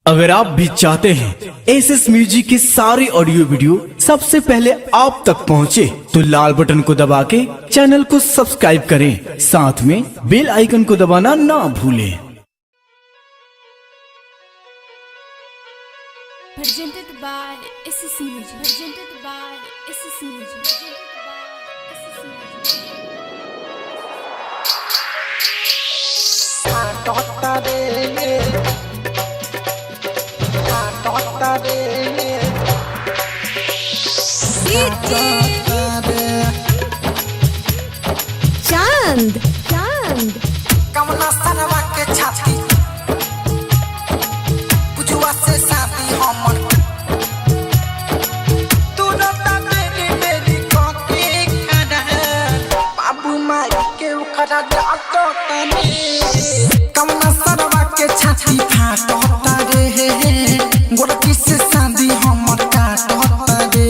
अगर आप भी चाहते हैं एसएस म्यूजिक की सारी ऑडियो वीडियो सबसे पहले आप तक पहुंचे, तो लाल बटन को दबा के चैनल को सब्सक्राइब करें, साथ में बेल आइकन को दबाना ना भूलें। Presented by SS Music. Presented by SS Music. Presented by SS Music. चांद चांद कमला सरवा के छाती पुजुआ से शादी हमर तू रता मेरी मेरी कोके खड़ा बाबू माई के उखड़ा डाटो तने कमला सरवा के छाती फाटो तारे गोरकी से शादी हमर काटो तारे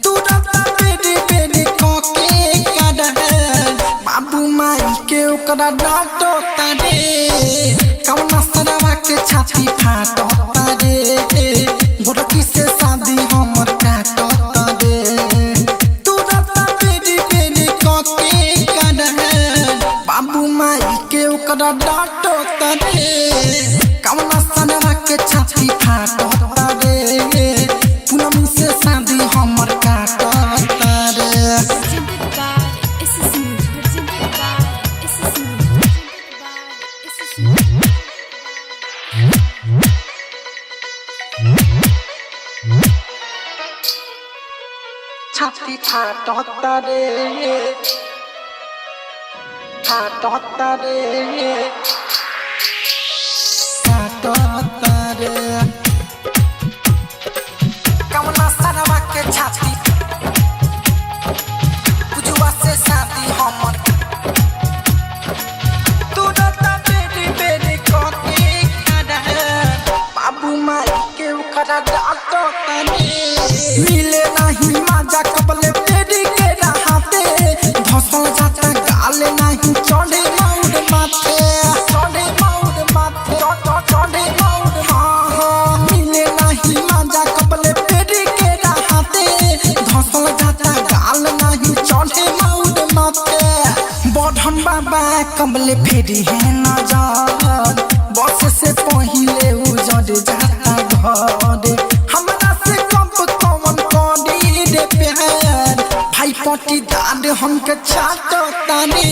तू रता मेरी मेरी कोके खड़ा बाबू माई के उखड़ा डाटो तारे कमला सरवा के छाती फाटो तारे गोरकी से शादी हमर काटो तारे तू रता मेरी मेरी कोके खड़ा बाबू माई के उखड़ा डाटो तारे कमला सरवा के छाती फाटो तारे पूनम से शादी हमर काटो तारे Presented by SS Music. Presented by SS Music. Presented by SS छाती फाटो तारे फाटो तारे फाटो तारे कमला सरवा के छाती पुजुआ से शादी हमर तू रता मेरी मेरी कोके खड़ा बाबू माई के उखड़ा डाटो तारे मिले नहीं मजा कबले तेरी के रहते धसल जाता गाले नहीं चढ़े मौड माथे चढ़े मौड माथे चढ़े मौड हाँ मिले नहीं मजा कबले तेरी के रहते धसल जाता गाल नहीं चढ़े मौड माथे बढ़न बाबा कबले फेरी है नजर बस से पहिले उजड़ जाता घर हमरा से कब कौन करी रे प्यार भाई पटी दाद हमके छाटो ताने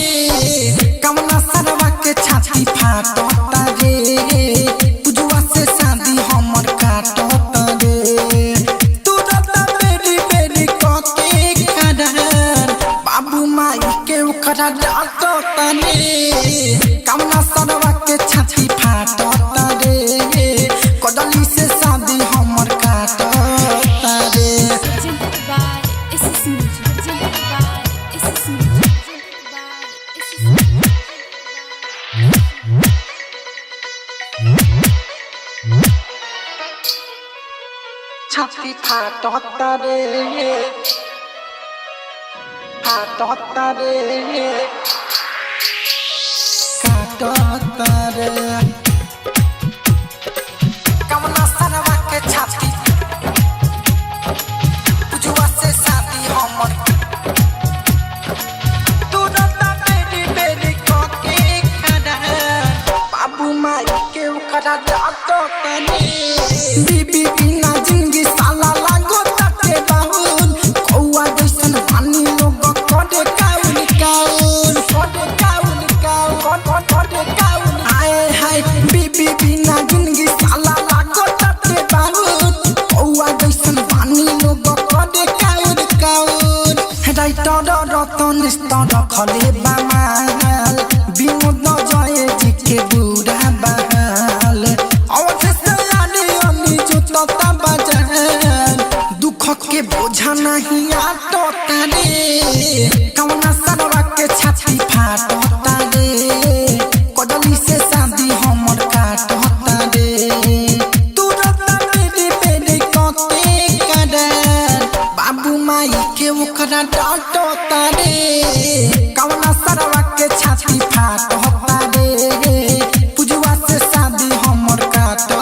कमला सरवा के छाती फाटो तारे पुजुआ से शादी हमर काटो तारे तू रता मेरी मेरी कोके खड़ा बाबू माई के उखड़ा डाटो ताने कमला सरवा के छाती फाटो तारे कोदली से शादी हमर काटो तारे Presented by SS Music. Presented by SS Music. Presented by SS छाती फाटो तारे फाटो तारे काटो तारे कमला सरवा के छाती पुजुआ से शादी हमर तू रता मेरी मेरी कोके खड़ा बाबू माई के उखड़ा डाटो तारे बीबी बिना जिंदगी साला लागो तटे बाहुल कौआ जैसन पानी लोग कोडे काउन काउन कोडे काउन काउन कोडे काउन हाय हाय बीबी बिना जिंदगी साला लागो तटे बाहुल कौआ जैसन पानी लोग कोडे काउन काउन राइटर रतन स्तर खले बामाल विनोद जय जी के बुरा बहाल दुख के बोझा नहीं आटो तारे कमला सरवा के छाती फाटो तारे कोदली से शादी हमर काटो तारे तू रता मेरी मेरी कोके खड़ा बाबू माई के उखड़ा डाटो तारे कमला सरवा के छाती फाटो तारे पुजुआ से शादी हमर काटो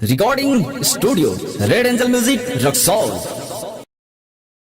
recording studio red angel music Raxaul.